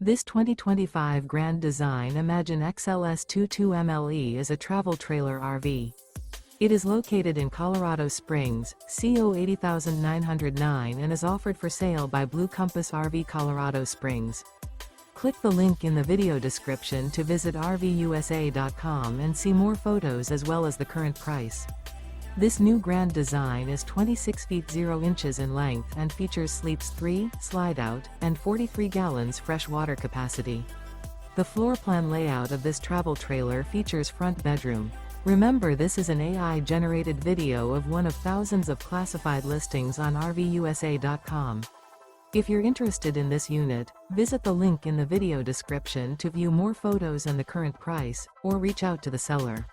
This 2025 Grand Design Imagine XLS 22MLE is a travel trailer RV. It is located in Colorado Springs, CO 80909 and is offered for sale by Blue Compass RV Colorado Springs. Click the link in the video description to visit RVUSA.com and see more photos as well as the current price. This new Grand Design is 26 feet 0 inches in length and features sleeps 3, Slideout, and 43 gallons fresh water capacity. The floor plan layout of this travel trailer features front bedroom. Remember, this is an AI-generated video of one of thousands of classified listings on RVUSA.com. If you're interested in this unit, visit the link in the video description to view more photos and the current price, or reach out to the seller.